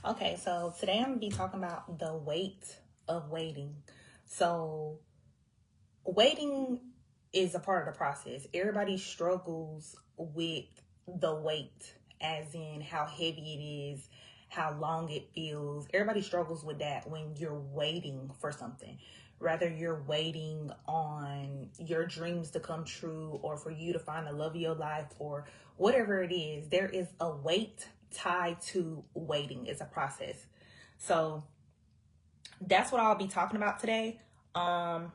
Okay, so today I'm gonna be talking about the weight of waiting. So, waiting is a part of the process. Everybody struggles with the weight, as in how heavy it is, how long it feels. Everybody struggles with that when you're waiting for something. Rather, you're waiting on your dreams to come true or for you to find the love of your life or whatever it is. There is a weight tied to waiting. It's a process. So that's what I'll be talking about today. Um,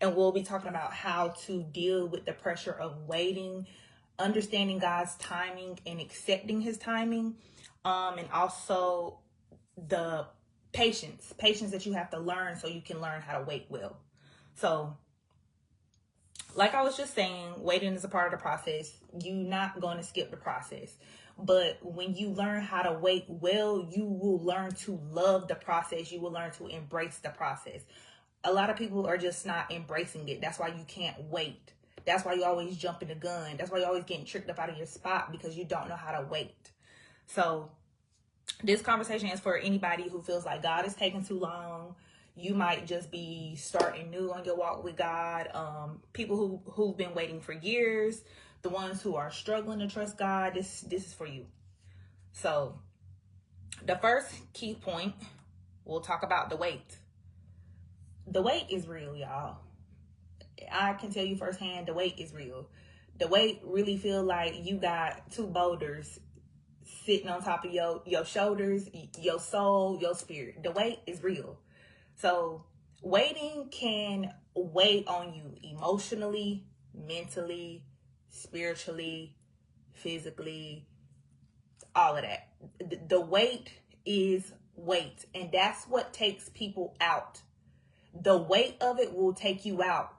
and we'll be talking about how to deal with the pressure of waiting, understanding God's timing and accepting his timing, and also the patience that you have to learn so you can learn how to wait well. So, like I was just saying, waiting is a part of the process. You're not going to skip the process. But when you learn how to wait well, you will learn to love the process. You will learn to embrace the process. A lot of people are just not embracing it. That's why you can't wait. That's why you always jumping the gun. That's why you're always getting tricked up out of your spot because you don't know how to wait. So this conversation is for anybody who feels like God is taking too long. You might just be starting new on your walk with God. People who've been waiting for years, the ones who are struggling to trust God. This is for you. So the first key point, we'll talk about the wait. The wait is real, y'all. I can tell you firsthand, the weight is real. The weight really feel like you got two boulders sitting on top of your shoulders, your soul, your spirit. The weight is real. So waiting can weigh on you emotionally, mentally, spiritually, physically, all of that. The weight is weight, and that's what takes people out. The weight of it will take you out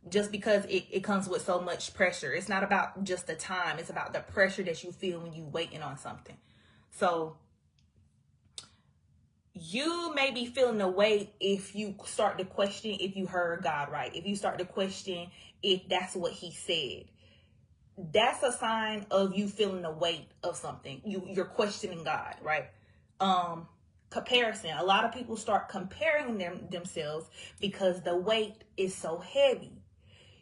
just because it comes with so much pressure. It's not about just the time. It's about the pressure that you feel when you waiting on something. So you may be feeling the weight if you start to question if you heard God right. If you start to question if that's what he said. That's a sign of you feeling the weight of something. You're questioning God, right? Comparison. A lot of people start comparing themselves because the weight is so heavy.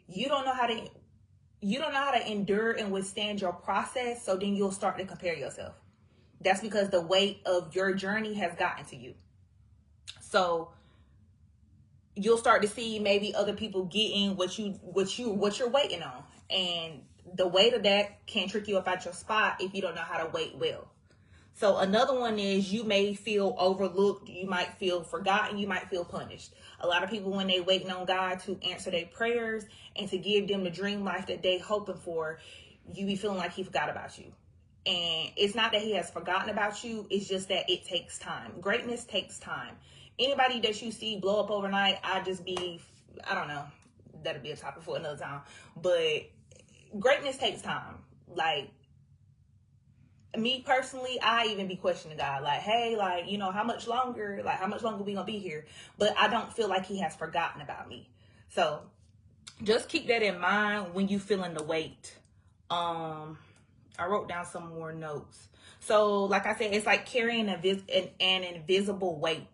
You don't know how to endure and withstand your process, so then you'll start to compare yourself. That's because the weight of your journey has gotten to you. So you'll start to see maybe other people getting what you're waiting on, and the weight of that can trick you up at your spot if you don't know how to wait well. So another one is you may feel overlooked, you might feel forgotten, you might feel punished. A lot of people, when they waiting on God to answer their prayers and to give them the dream life that they hoping for, you be feeling like he forgot about you. And it's not that he has forgotten about you, it's just that it takes time. Greatness takes time. Anybody that you see blow up overnight, I don't know, that'll be a topic for another time. But greatness takes time. Like, me personally, I even be questioning God, like, hey, like, how much longer we gonna be here? But I don't feel like he has forgotten about me. So just keep that in mind when you feeling the weight. I wrote down some more notes. So like I said, it's like carrying an invisible weight.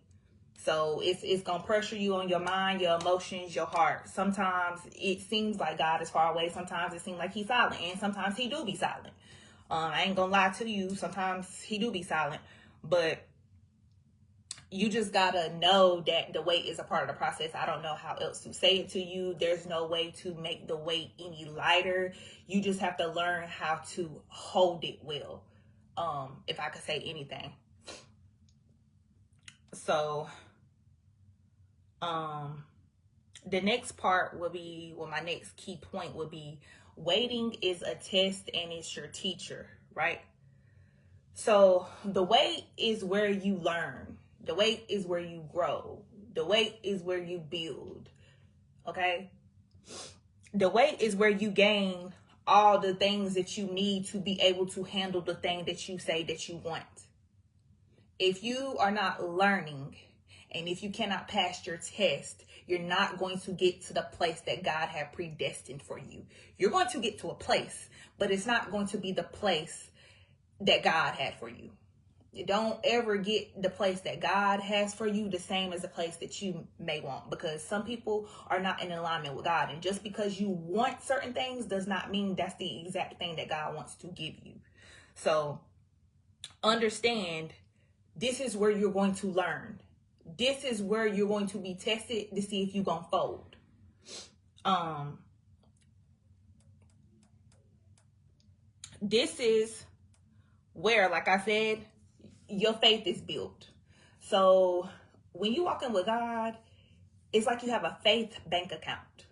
So it's gonna pressure you on your mind, your emotions, your heart. Sometimes it seems like God is far away. Sometimes it seems like he's silent, and sometimes he do be silent. I ain't gonna lie to you. Sometimes he do be silent, but you just gotta know that the weight is a part of the process. I don't know how else to say it to you. There's no way to make the weight any lighter. You just have to learn how to hold it well. If I could say anything. So, the next part will be, well, my next key point would be waiting is a test and it's your teacher, right? So the wait is where you learn. The wait is where you grow. The wait is where you build. Okay? The wait is where you gain all the things that you need to be able to handle the thing that you say that you want. If you are not learning and if you cannot pass your test, you're not going to get to the place that God had predestined for you. You're going to get to a place, but it's not going to be the place that God had for you. Don't ever get the place that God has for you the same as the place that you may want, because some people are not in alignment with God. And just because you want certain things does not mean that's the exact thing that God wants to give you. So understand, this is where you're going to learn. This is where you're going to be tested to see if you're going to fold. This is where, like I said, your faith is built. So when you walk in with God, it's like you have a faith bank account.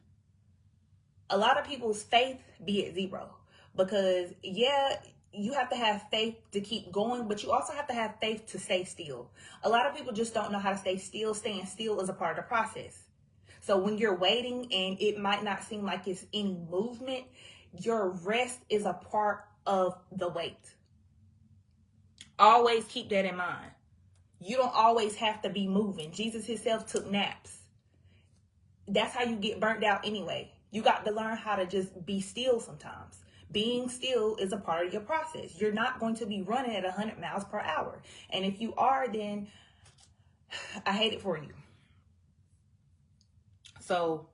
A lot of people's faith be at zero, because you have to have faith to keep going, but you also have to have faith to stay still. A lot of people just don't know how to stay still. Staying still is a part of the process. So when you're waiting and it might not seem like it's any movement, your rest is a part of the wait. Always keep that in mind. You don't always have to be moving. Jesus himself took naps. That's how you get burnt out anyway. You got to learn how to just be still sometimes. Being still is a part of your process. You're not going to be running at 100 miles per hour. And if you are, then I hate it for you. So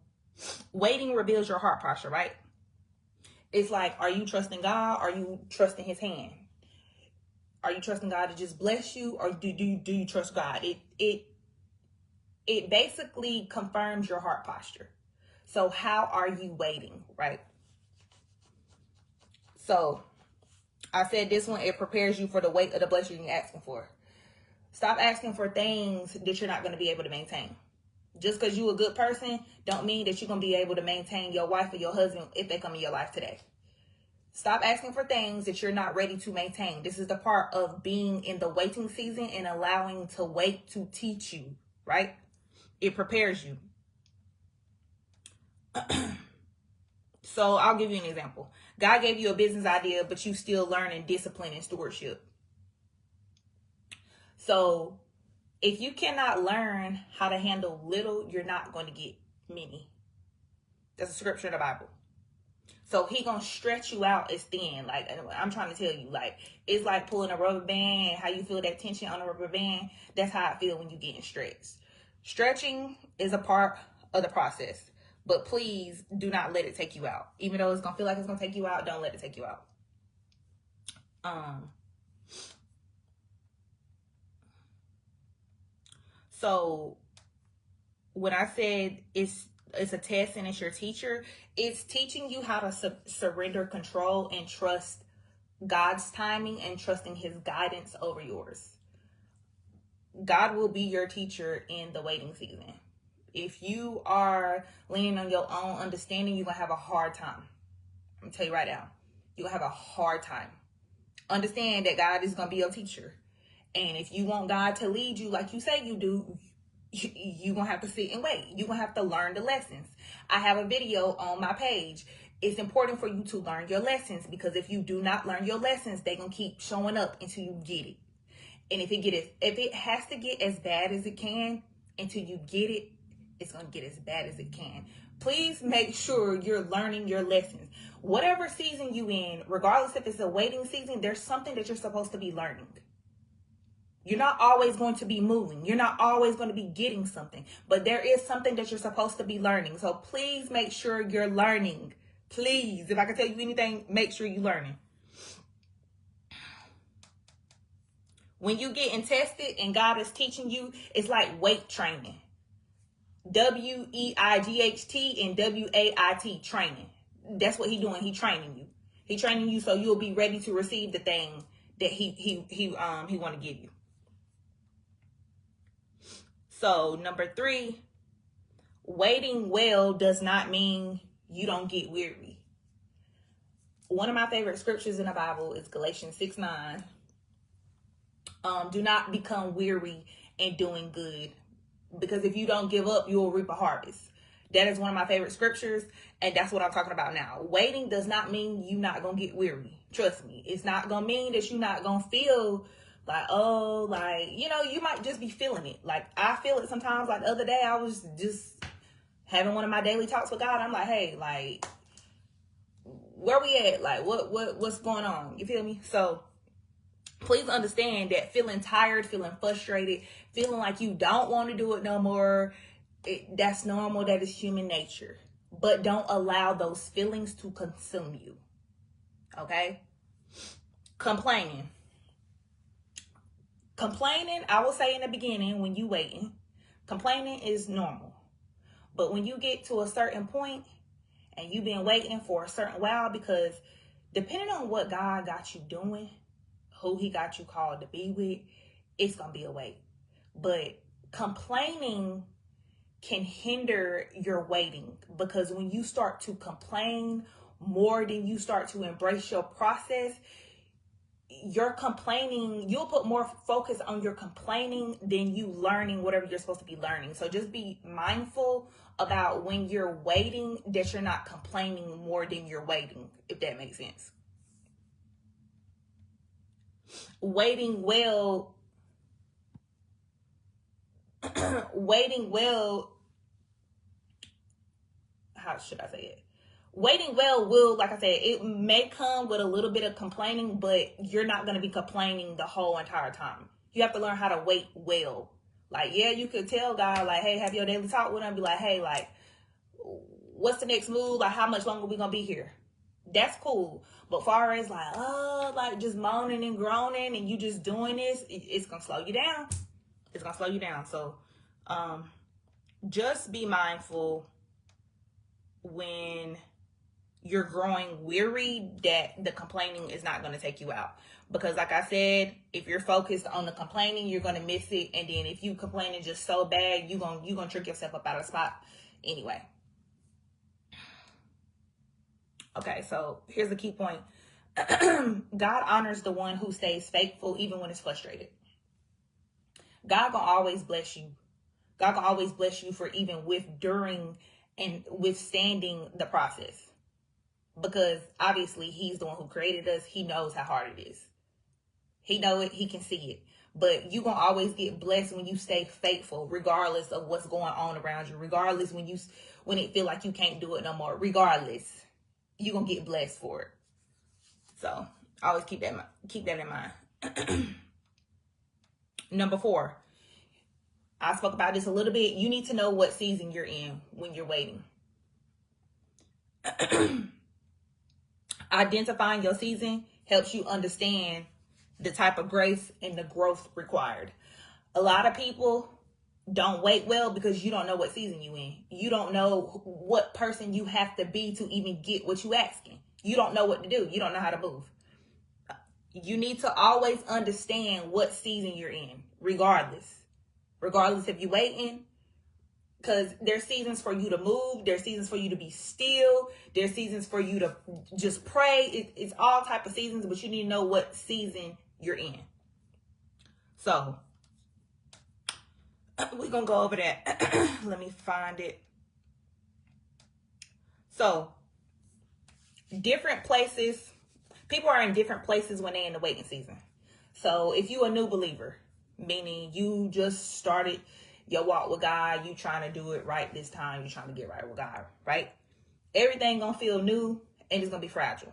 waiting reveals your heart posture, right? It's like, are you trusting God? Are you trusting his hand? Are you trusting God to just bless you? Or do you trust God? It basically confirms your heart posture. So how are you waiting, right? So I said this one, it prepares you for the weight of the blessing you're asking for. Stop asking for things that you're not going to be able to maintain. Just because you're a good person don't mean that you're going to be able to maintain your wife or your husband if they come in your life today. Stop asking for things that you're not ready to maintain. This is the part of being in the waiting season and allowing to wait to teach you, right? It prepares you. So I'll give you an example. God gave you a business idea, but you still learning discipline and stewardship. So if you cannot learn how to handle little, you're not going to get many. That's a scripture in the Bible. So he gonna stretch you out as thin. Like, I'm trying to tell you, like, it's like pulling a rubber band. How you feel that tension on a rubber band, that's how I feel when you're getting stretched. Stretching is a part of the process, but please do not let it take you out. Even though it's gonna feel like it's gonna take you out, don't let it take you out. So when I said it's a test and it's your teacher, it's teaching you how to surrender control and trust God's timing and trusting his guidance over yours. God will be your teacher in the waiting season. If you are leaning on your own understanding, you're going to have a hard time. I'm going to tell you right now, you'll have a hard time. Understand that God is going to be your teacher. And if you want God to lead you like you say you do, you're going to have to sit and wait. You're going to have to learn the lessons. I have a video on my page. It's important for you to learn your lessons, because if you do not learn your lessons, they're going to keep showing up until you get it. And if it has to get as bad as it can until you get it, it's going to get as bad as it can. Please make sure you're learning your lessons. Whatever season you in, regardless if it's a waiting season, there's something that you're supposed to be learning. You're not always going to be moving. You're not always going to be getting something. But there is something that you're supposed to be learning. So please make sure you're learning. Please, if I can tell you anything, make sure you're learning. When you getting tested and God is teaching you, it's like weight training. WEIGHT and WAIT training. That's what he's doing. He training you. He training you so you'll be ready to receive the thing that he want to give you. So number 3, waiting well does not mean you don't get weary. One of my favorite scriptures in the Bible is Galatians 6:9. Do not become weary in doing good, because if you don't give up, you will reap a harvest. That is one of my favorite scriptures, and that's what I'm talking about now. Waiting does not mean you're not going to get weary. Trust me. It's not going to mean that you're not going to feel like, oh, like, you know, you might just be feeling it. Like, I feel it sometimes. Like, the other day, I was just having one of my daily talks with God. I'm like, hey, like, where we at? Like, what's going on? You feel me? So Please understand that feeling tired, feeling frustrated, feeling like you don't want to do it no more, that's normal. That is human nature. But don't allow those feelings to consume you. Okay? Complaining. I will say in the beginning, when you waiting, complaining is normal. But when you get to a certain point and you've been waiting for a certain while, because depending on what God got you doing, who he got you called to be with, it's going to be a wait. But complaining can hinder your waiting, because when you start to complain more than you start to embrace your process, your complaining, you'll put more focus on your complaining than you learning whatever you're supposed to be learning. So just be mindful about when you're waiting, that you're not complaining more than you're waiting, if that makes sense. Waiting well, how should I say it? Waiting well will, like I said, it may come with a little bit of complaining, but you're not going to be complaining the whole entire time. You have to learn how to wait well. Like, yeah, you could tell God, like, hey, have your daily talk with him. Be like, hey, like, what's the next move? Like, how much longer we going to be here? That's cool. But far as like just moaning and groaning and you just doing this, it's going to slow you down. It's going to slow you down. So, just be mindful when you're growing weary that the complaining is not going to take you out. Because like I said, if you're focused on the complaining, you're going to miss it. And then if you complaining just so bad, you're going to trick yourself up out of the spot anyway. Okay, so here's the key point. God honors the one who stays faithful even when it's frustrated. God gonna always bless you. God gonna always bless you for even during and withstanding the process. Because obviously he's the one who created us. He knows how hard it is. He know it. He can see it. But you gonna always get blessed when you stay faithful, regardless of what's going on around you. Regardless when it feel like you can't do it no more. Regardless, you gonna get blessed for it. So always keep that in mind. Number 4. I spoke about this a little bit. You need to know what season you're in when you're waiting. Identifying your season helps you understand the type of grace and the growth required. A lot of people don't wait well because you don't know what season you in. You don't know what person you have to be to even get what you asking. You don't know what to do. You don't know how to move. You need to always understand what season you're in, regardless if you're waiting, because there's seasons for you to move. There's seasons for you to be still. There's seasons for you to just pray. It's all type of seasons, but you need to know what season you're in. So we're going to go over that. Let me find it. So different places, people are in different places when they're in the waiting season. So if you're a new believer, meaning you just started your walk with God, you trying to do it right this time, you trying to get right with God, right? Everything gonna feel new and it's gonna be fragile.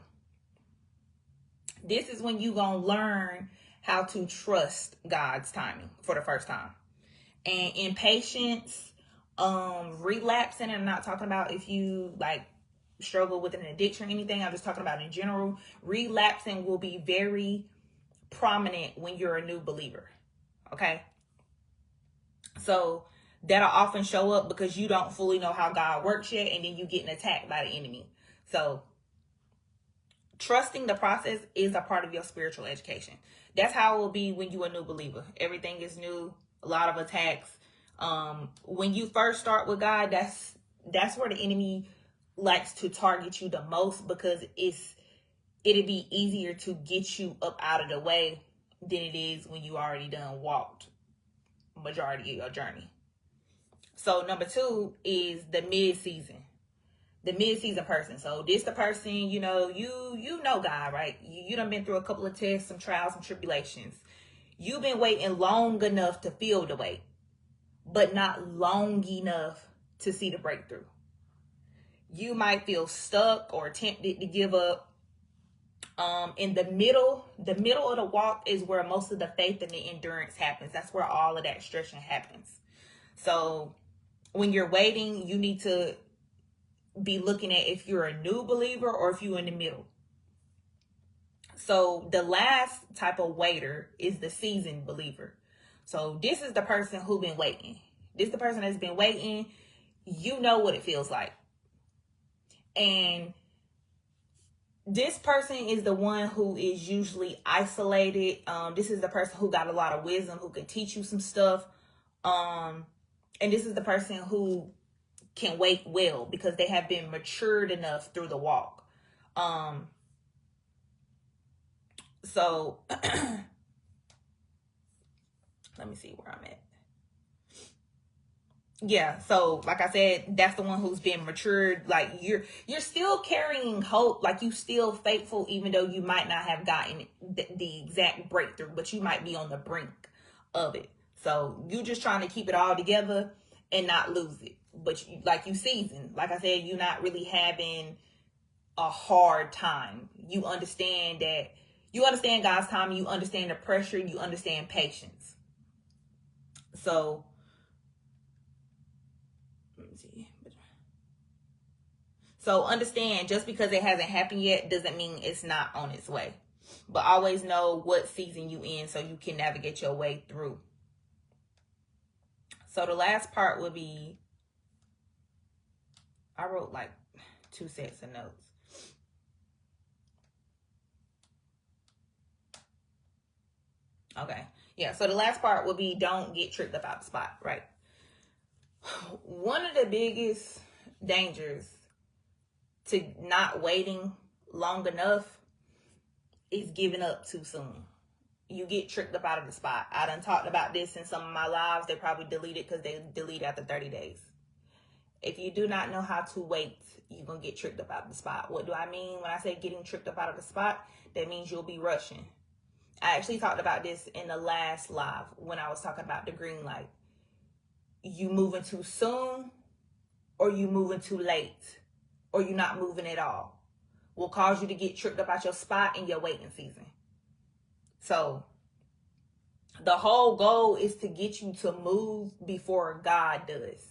This is when you gonna learn how to trust God's timing for the first time. And impatience, relapsing, and I'm not talking about if you like struggle with an addiction or anything, I'm just talking about in general. Relapsing will be very prominent when you're a new believer. Okay, so that'll often show up because you don't fully know how God works yet, and then you getting attacked by the enemy. So trusting the process is a part of your spiritual education. That's how it will be when you're a new believer. Everything is new, a lot of attacks. When you first start with God, that's where the enemy likes to target you the most, because it'll be easier to get you up out of the way than it is when you already done walked majority of your journey. So number 2 is the mid-season. The mid-season person. So this the person, you know God, right? You done been through a couple of tests, some trials, some tribulations. You've been waiting long enough to feel the wait, but not long enough to see the breakthrough. You might feel stuck or tempted to give up. In the middle of the walk is where most of the faith and the endurance happens. That's where all of that stretching happens. So when you're waiting, you need to be looking at if you're a new believer or if you're in the middle. So the last type of waiter is the seasoned believer. So this is the person who's been waiting. This is the person that's been waiting. You know what it feels like. And this person is the one who is usually isolated. This is the person who got a lot of wisdom, who can teach you some stuff. And this is the person who can wait well because they have been matured enough through the walk. So let me see where I'm at. Yeah, so like I said, that's the one who's been matured. Like you're still carrying hope, like you still faithful, even though you might not have gotten the exact breakthrough, but you might be on the brink of it. So you just trying to keep it all together and not lose it. But you seasoned. Like I said, you're not really having a hard time. You understand God's time. You understand the pressure. You understand patience. So understand, just because it hasn't happened yet doesn't mean it's not on its way. But always know what season you in so you can navigate your way through. So the last part would be, I wrote like 2 sets of notes. Okay. Yeah, so the last part would be don't get tricked up out the spot, right? One of the biggest dangers to not waiting long enough is giving up too soon. You get tricked up out of the spot. I done talked about this in some of my lives. They probably deleted because they delete after 30 days. If you do not know how to wait, you're going to get tricked up out of the spot. What do I mean when I say getting tricked up out of the spot? That means you'll be rushing. I actually talked about this in the last live when I was talking about the green light. You moving too soon or you moving too late or you not moving at all will cause you to get tricked up out your spot in your waiting season. So the whole goal is to get you to move before God does.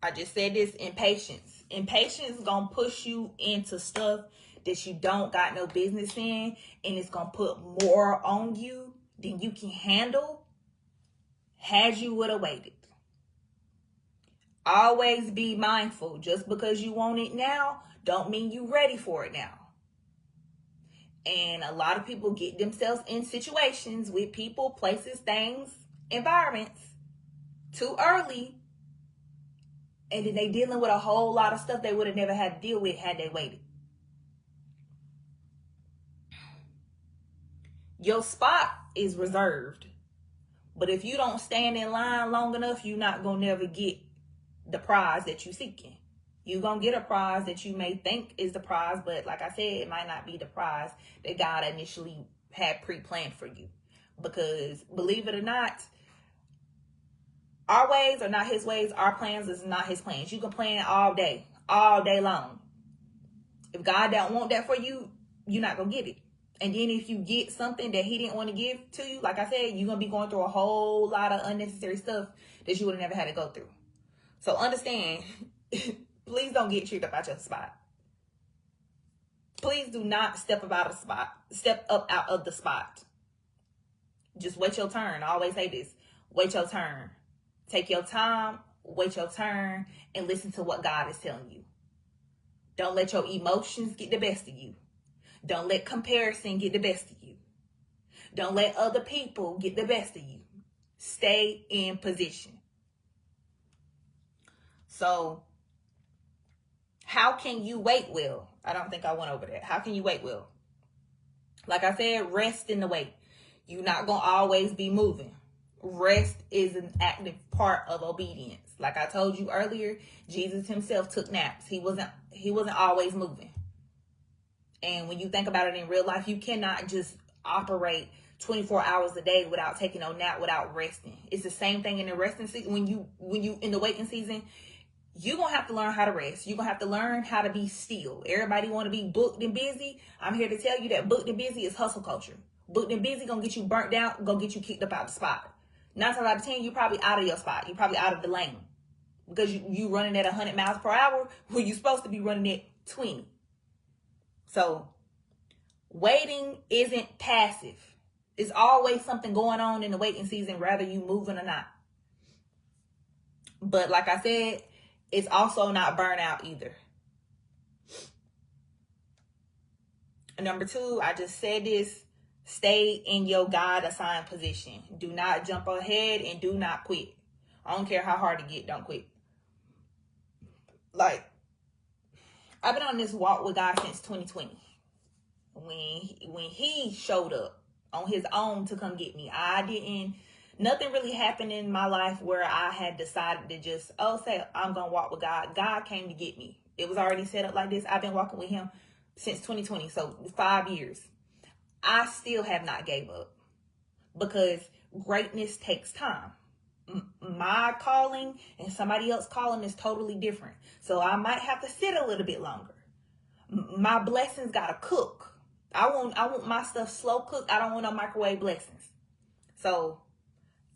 I just said this, impatience. Impatience is going to push you into stuff that you don't got no business in, and it's going to put more on you than you can handle had you would have waited. Always be mindful. Just because you want it now don't mean you ready for it now. And a lot of people get themselves in situations with people, places, things, environments too early. And then they dealing with a whole lot of stuff they would have never had to deal with had they waited. Your spot is reserved. But if you don't stand in line long enough, you're not going to never get the prize that you're seeking. You're going to get a prize that you may think is the prize, but like I said, it might not be the prize that God initially had pre-planned for you. Because believe it or not, our ways are not his ways. Our plans is not his plans. You can plan all day long. If God don't want that for you, you're not going to get it. And then if you get something that he didn't want to give to you, like I said, you're going to be going through a whole lot of unnecessary stuff that you would have never had to go through. So understand, please don't get tricked up out your spot. Please do not step up out of the spot. Just wait your turn. I always say this. Wait your turn. Take your time, wait your turn, and listen to what God is telling you. Don't let your emotions get the best of you. Don't let comparison get the best of you. Don't let other people get the best of you. Stay in position. So, how can you wait well? I don't think I went over that. How can you wait well? Like I said, rest in the wait. You're not going to always be moving. Rest is an active part of obedience. Like I told you earlier, Jesus himself took naps. He wasn't always moving. And when you think about it in real life, you cannot just operate 24 hours a day without taking a nap, without resting. It's the same thing in the resting season. When you in the waiting season, you're going to have to learn how to rest. You're going to have to learn how to be still. Everybody want to be booked and busy. I'm here to tell you that booked and busy is hustle culture. Booked and busy going to get you burnt down, going to get you kicked up out the spot. 9 times out of 10, you're probably out of your spot. You're probably out of the lane. Because you running at 100 miles per hour when you're supposed to be running at 20. So, waiting isn't passive. It's always something going on in the waiting season, whether you moving or not. But like I said, it's also not burnout either. Number 2, I just said this. Stay in your God-assigned position. Do not jump ahead and do not quit. I don't care how hard it get, don't quit. Like, I've been on this walk with God since 2020. When he showed up on his own to come get me. Nothing really happened in my life where I had decided to just, say I'm going to walk with God. God came to get me. It was already set up like this. I've been walking with him since 2020, so 5 years. I still have not gave up because greatness takes time. My calling and somebody else's calling is totally different. So I might have to sit a little bit longer. My blessings gotta cook. I want my stuff slow cooked. I don't want no microwave blessings. So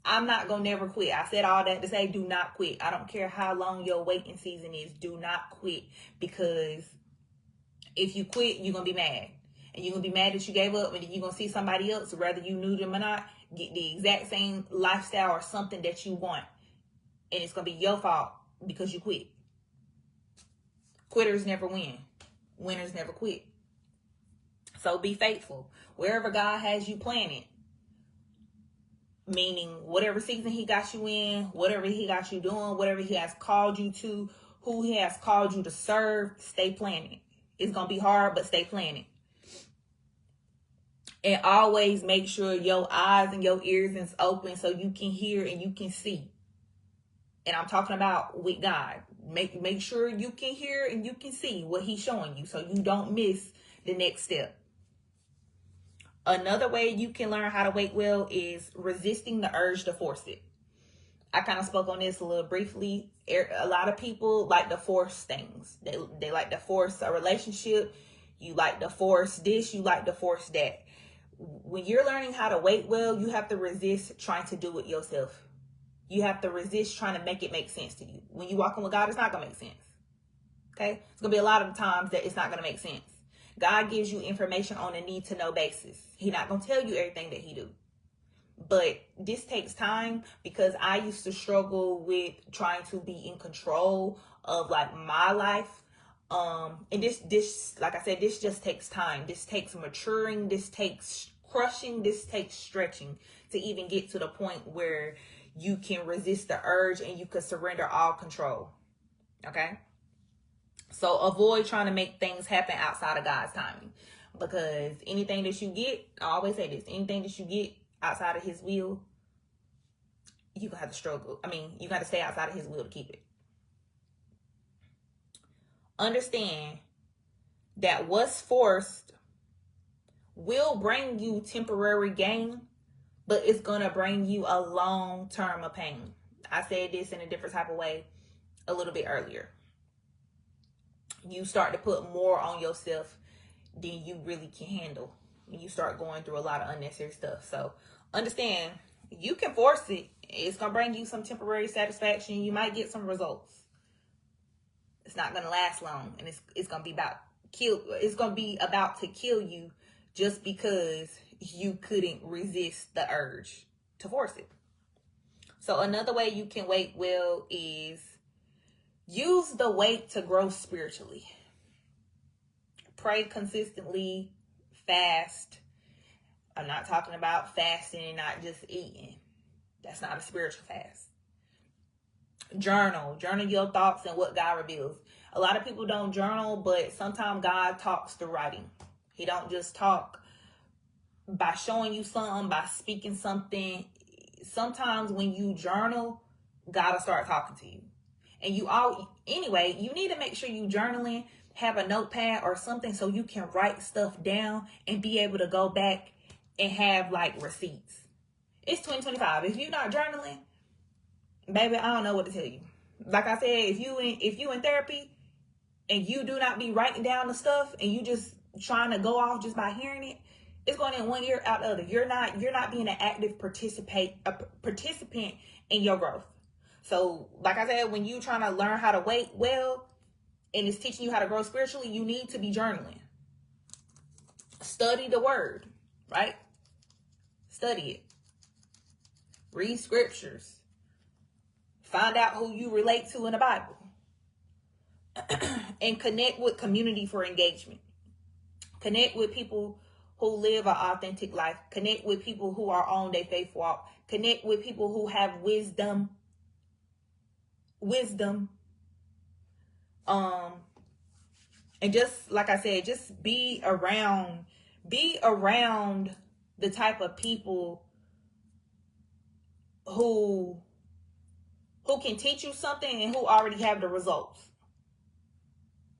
I'm not gonna never quit. I said all that to say do not quit. I don't care how long your waiting season is. Do not quit, because if you quit, you're gonna be mad. And you're gonna be mad that you gave up, and then you're gonna see somebody else, whether you knew them or not, get the exact same lifestyle or something that you want. And it's gonna be your fault because you quit. Quitters never win. Winners never quit. So be faithful. Wherever God has you planted, meaning whatever season he got you in, whatever he got you doing, whatever he has called you to, who he has called you to serve, stay planted. It's going to be hard, but stay planted. And always make sure your eyes and your ears is open so you can hear and you can see. And I'm talking about with God. Make sure you can hear and you can see what he's showing you so you don't miss the next step. Another way you can learn how to wait well is resisting the urge to force it. I kind of spoke on this a little briefly. A lot of people like to force things. They like to force a relationship. You like to force this. You like to force that. When you're learning how to wait well, you have to resist trying to do it yourself. You have to resist trying to make it make sense to you. When you're walking with God, it's not going to make sense. Okay? It's going to be a lot of times that it's not going to make sense. God gives you information on a need-to-know basis. He's not going to tell you everything that he do. But this takes time, because I used to struggle with trying to be in control of like my life. And this, like I said, this just takes time. This takes maturing. This takes crushing. This takes stretching to even get to the point where you can resist the urge and you can surrender all control. Okay? So avoid trying to make things happen outside of God's timing, because anything that you get, I always say this, anything that you get outside of his will, you gonna have to struggle. You gotta stay outside of his will to keep it. Understand that what's forced will bring you temporary gain, but it's gonna bring you a long term of pain. I said this in a different type of way a little bit earlier. You start to put more on yourself than you really can handle when you start going through a lot of unnecessary stuff. So understand, you can force it. It's going to bring you some temporary satisfaction. You might get some results. It's not going to last long, and it's going to be about to kill you just because you couldn't resist the urge to force it. So another way you can wait well is use the wait to grow spiritually. Pray consistently, fast. I'm not talking about fasting and not just eating. That's not a spiritual fast. Journal your thoughts and what God reveals. A lot of people don't journal, but sometimes God talks through writing. He don't just talk by showing you something, by speaking something. Sometimes when you journal, God will start talking to you. And you need to make sure you journaling, have a notepad or something so you can write stuff down and be able to go back and have like receipts. It's 2025. If you're not journaling, baby, I don't know what to tell you. Like I said, if you in therapy and you do not be writing down the stuff and you just trying to go off just by hearing it, it's going in one ear out the other. You're not being an active participant in your growth. So, like I said, when you trying to learn how to wait well and it's teaching you how to grow spiritually, you need to be journaling. Study the word, right? Study it. Read scriptures. Find out who you relate to in the Bible. And connect with community for engagement. Connect with people who live an authentic life. Connect with people who are on their faith walk. Connect with people who have wisdom. And just like I said, just be around the type of people who can teach you something and who already have the results.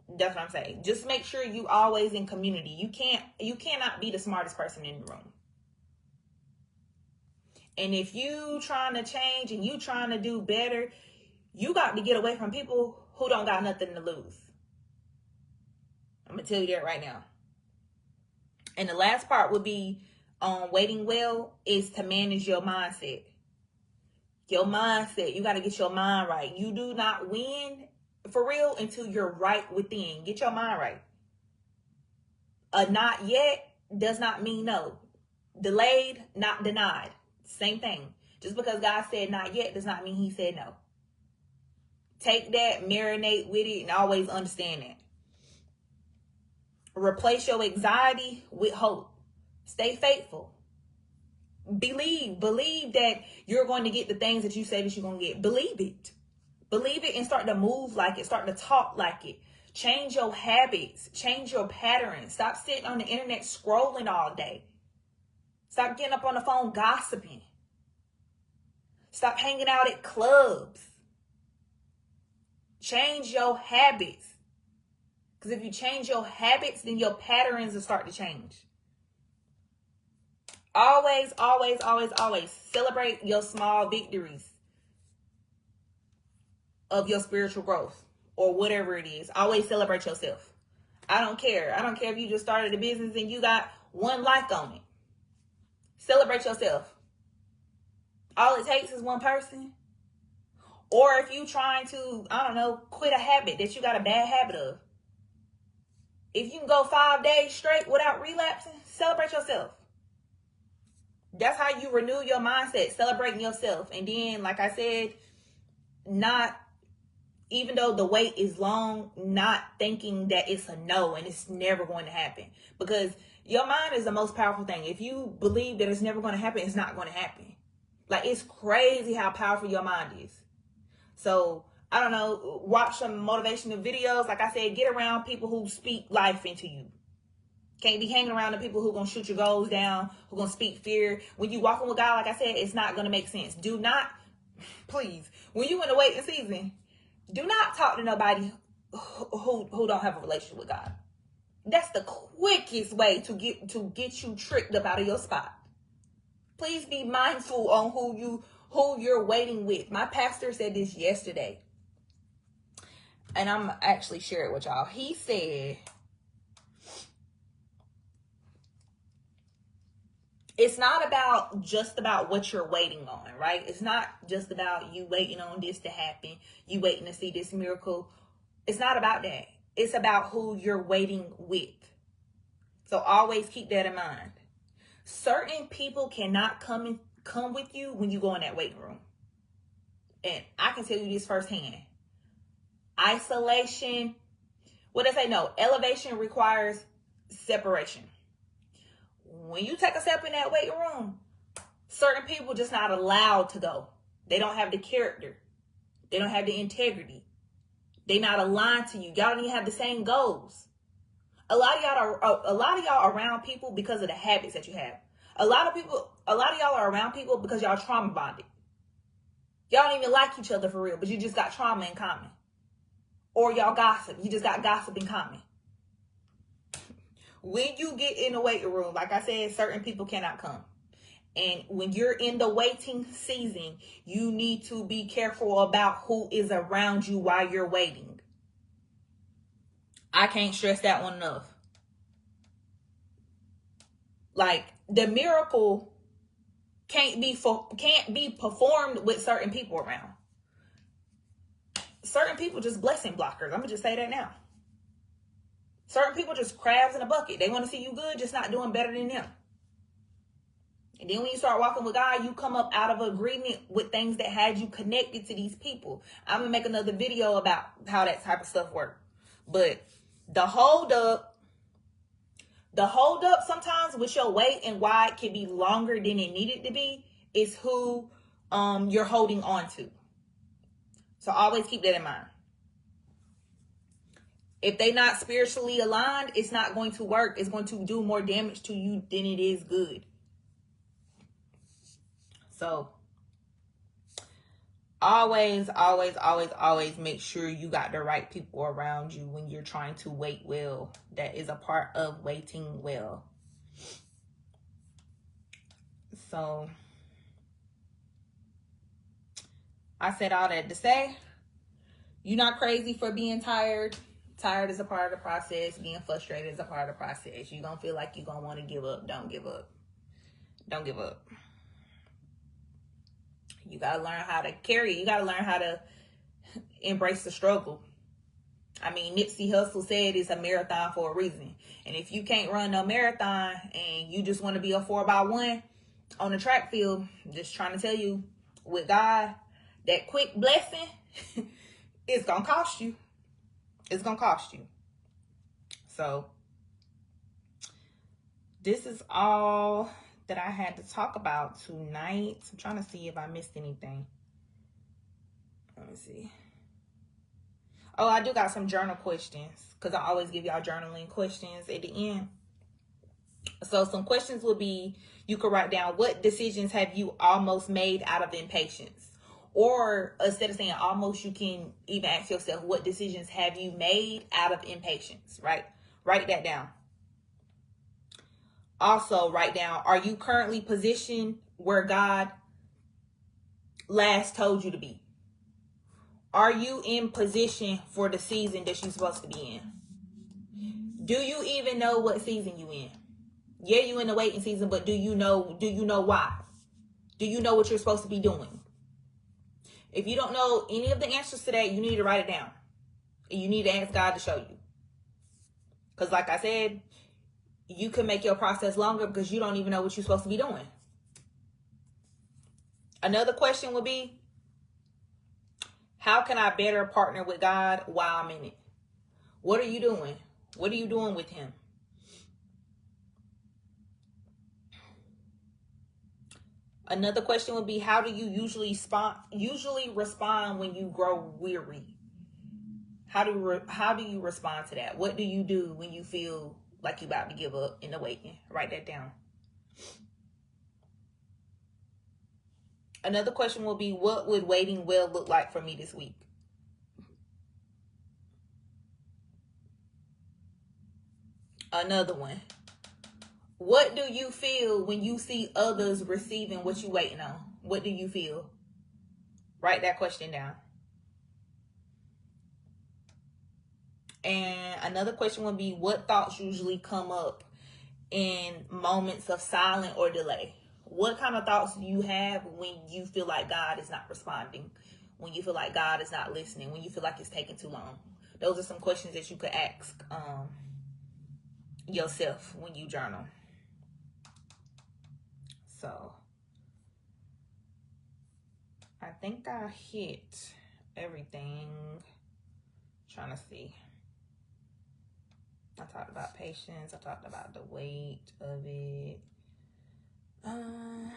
That's what I'm saying. Just make sure you always in community. You cannot be the smartest person in the room. And if you trying to change and you trying to do better, you got to get away from people who don't got nothing to lose. I'm going to tell you that right now. And the last part would be waiting well is to manage your mindset. Your mindset. You got to get your mind right. You do not win for real until you're right within. Get your mind right. A not yet does not mean no. Delayed, not denied. Same thing. Just because God said not yet does not mean he said no. Take that, marinate with it, and always understand that. Replace your anxiety with hope. Stay faithful. Believe that you're going to get the things that you say that you're going to get. Believe it and start to move like it. Start to talk like it. Change your habits. Change your patterns. Stop sitting on the internet scrolling all day. Stop getting up on the phone gossiping. Stop hanging out at clubs. Change your habits. Because if you change your habits, then your patterns will start to change. Always celebrate your small victories of your spiritual growth or whatever it is. Always celebrate yourself. I don't care. I don't care if you just started a business and you got 1 like on it. Celebrate yourself. All it takes is one person. Or if you trying to, quit a habit that you got a bad habit of. If you can go 5 days straight without relapsing, celebrate yourself. That's how you renew your mindset, celebrating yourself. And then, like I said, even though the wait is long, not thinking that it's a no and it's never going to happen. Because your mind is the most powerful thing. If you believe that it's never going to happen, it's not going to happen. Like, it's crazy how powerful your mind is. So, I don't know, watch some motivational videos. Like I said, get around people who speak life into you. Can't be hanging around the people who going to shoot your goals down, who going to speak fear. When you walking with God, like I said, it's not going to make sense. Do not, please, when you in the waiting season, do not talk to nobody who don't have a relationship with God. That's the quickest way to get you tricked up out of your spot. Please be mindful on who you're waiting with. My pastor said this yesterday, and I'm actually share it with y'all. He said, it's not just about what you're waiting on, right? It's not just about you waiting on this to happen. You waiting to see this miracle. It's not about that. It's about who you're waiting with. So always keep that in mind. Certain people cannot come with you when you go in that waiting room. And I can tell you this firsthand. Isolation, elevation requires separation. When you take a step in that waiting room, certain people just not allowed to go. They don't have the character. They don't have the integrity. They not aligned to you. Y'all don't even have the same goals. A lot of y'all are around people because of the habits that you have. A lot of y'all are around people because y'all trauma bonded. Y'all don't even like each other for real, but you just got trauma in common. Or y'all gossip. You just got gossip in common. When you get in the waiting room, like I said, certain people cannot come. And when you're in the waiting season, you need to be careful about who is around you while you're waiting. I can't stress that one enough. Like, the miracle can't be performed with certain people around. Certain people just blessing blockers. I'm gonna just say that now. Certain people just crabs in a bucket. They want to see you good, just not doing better than them. And then when you start walking with God, you come up out of agreement with things that had you connected to these people. I'm going to make another video about how that type of stuff works. But the hold up sometimes with your weight and why it can be longer than it needed to be is who you're holding on to. So always keep that in mind. If they're not spiritually aligned, it's not going to work. It's going to do more damage to you than it is good. So always make sure you got the right people around you when you're trying to wait well. That is a part of waiting well. So I said all that to say, you're not crazy for being tired. Tired is a part of the process. Being frustrated is a part of the process. You're going to feel like you're going to want to give up. Don't give up. Don't give up. You got to learn how to carry it. You got to learn how to embrace the struggle. I mean, Nipsey Hussle said it's a marathon for a reason. And if you can't run no marathon and you just want to be a 4x1 on the track field, just trying to tell you, with God, that quick blessing, it's going to cost you. It's going to cost you. So this is all that I had to talk about tonight. I'm trying to see if I missed anything. Let me see. Oh, I do got some journal questions because I always give y'all journaling questions at the end. So some questions will be, you could write down, what decisions have you almost made out of impatience? Or instead of saying almost, you can even ask yourself, what decisions have you made out of impatience, right? Write that down. Also write down, are you currently positioned where God last told you to be? Are you in position for the season that you're supposed to be in? Do you even know what season you in? Yeah, you in the waiting season, but do you know why? Do you know what you're supposed to be doing? If you don't know any of the answers to that, you need to write it down. And you need to ask God to show you. Because like I said, you can make your process longer because you don't even know what you're supposed to be doing. Another question would be, how can I better partner with God while I'm in it? What are you doing? What are you doing with him? Another question would be, how do you usually respond when you grow weary? How do you respond to that? What do you do when you feel like you're about to give up in the waiting? Write that down. Another question will be, what would waiting well look like for me this week? Another one. What do you feel when you see others receiving what you're waiting on? What do you feel? Write that question down. And another question would be, what thoughts usually come up in moments of silence or delay? What kind of thoughts do you have when you feel like God is not responding? When you feel like God is not listening? When you feel like it's taking too long? Those are some questions that you could ask yourself when you journal. So I think I hit everything. Trying to see. I talked about patience. I talked about the weight of it. I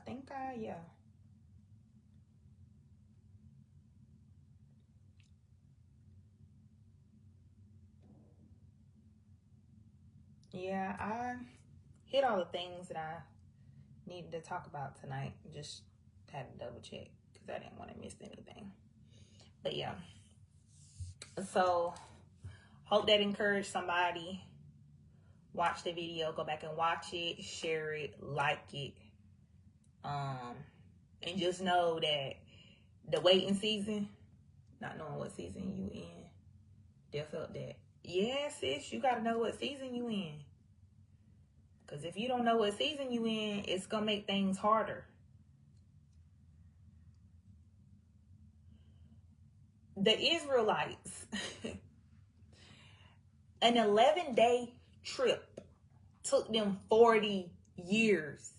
think yeah. Yeah, I hit all the things that I needed to talk about tonight. Just had to double check because I didn't want to miss anything. But yeah. So, hope that encouraged somebody. watch the video, go back and watch it, share it, like it. And just know that the waiting season, not knowing what season you in, they felt that. Yeah, sis, you gotta know what season you in. Because if you don't know what season you in, it's gonna make things harder. The Israelites, an 11-day trip took them 40 years.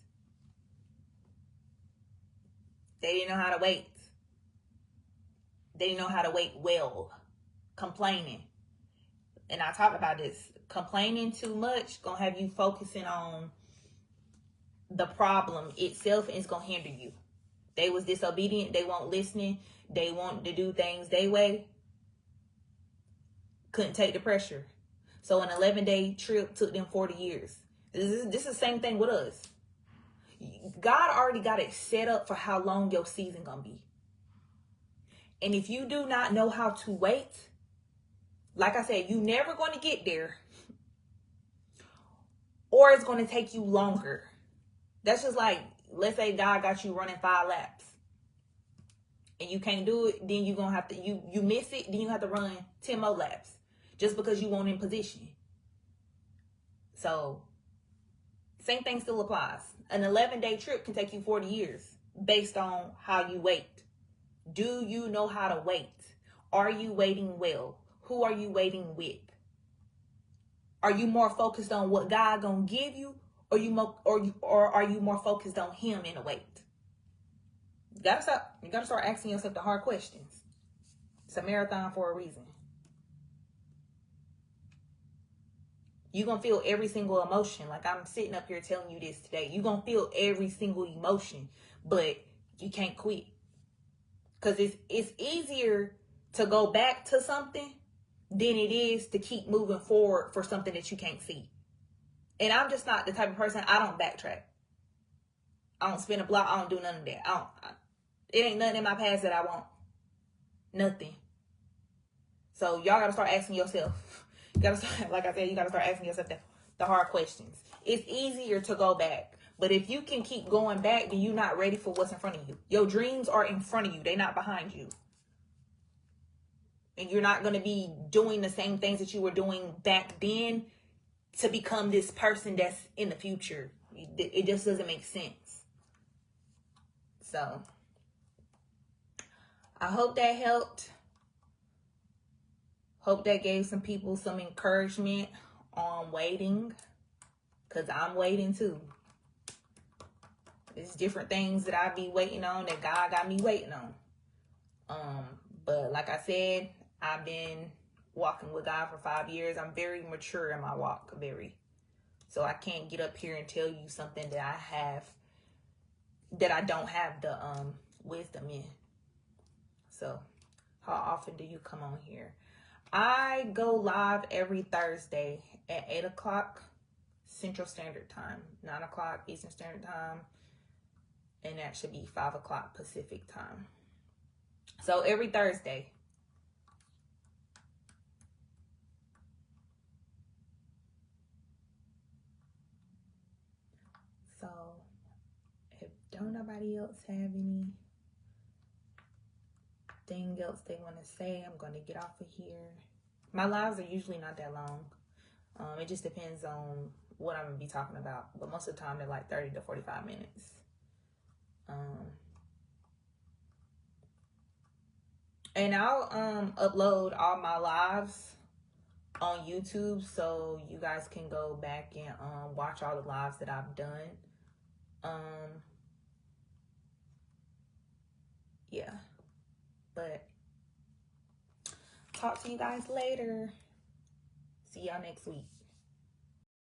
They didn't know how to wait. They didn't know how to wait well. Complaining. And I talked about this. Complaining too much gonna have you focusing on the problem itself, and it's gonna hinder you. They was disobedient. They weren't listening. They wanted to do things their way. Couldn't take the pressure. So an 11-day trip took them 40 years. This is the same thing with us. God already got it set up for how long your season gonna be. And if you do not know how to wait, like I said, you never going to get there, or it's going to take you longer. That's just like, let's say God got you running 5 laps and you can't do it. Then you're going to have to, you miss it. Then you have to run 10 more laps just because you weren't in position. So same thing still applies. An 11-day trip can take you 40 years based on how you wait. Do you know how to wait? Are you waiting well? Who are you waiting with? Are you more focused on what God gonna give you, or are you more focused on Him in a wait? You gotta start asking yourself the hard questions. It's a marathon for a reason. You're gonna feel every single emotion. Like I'm sitting up here telling you this today. You're gonna feel every single emotion, but you can't quit. Because it's easier to go back to something than it is to keep moving forward for something that you can't see. And I'm just not the type of person, I don't backtrack. I don't spin a block. I don't do none of that. It ain't nothing in my past that I want. Nothing. So y'all got to start asking yourself. You got to start, like I said, you got to start asking yourself the hard questions. It's easier to go back. But if you can keep going back, then you're not ready for what's in front of you. Your dreams are in front of you. They're not behind you. And you're not going to be doing the same things that you were doing back then to become this person that's in the future. It just doesn't make sense. So, I hope that helped. Hope that gave some people some encouragement on waiting. Because I'm waiting too. There's different things that I be waiting on that God got me waiting on. But like I said, I've been walking with God for 5 years. I'm very mature in my walk, so I can't get up here and tell you something that I don't have the wisdom in. So how often do you come on here? I go live every Thursday at 8 o'clock Central Standard Time, 9 o'clock Eastern Standard Time, and that should be 5 o'clock Pacific Time. So every Thursday. So if don't nobody else have anything else they want to say, I'm going to get off of here. My lives are usually not that long. It just depends on what I'm going to be talking about. But most of the time, they're like 30 to 45 minutes. And I'll upload all my lives on YouTube, so you guys can go back and watch all the lives that I've done. Yeah. But talk to you guys later. See y'all next week.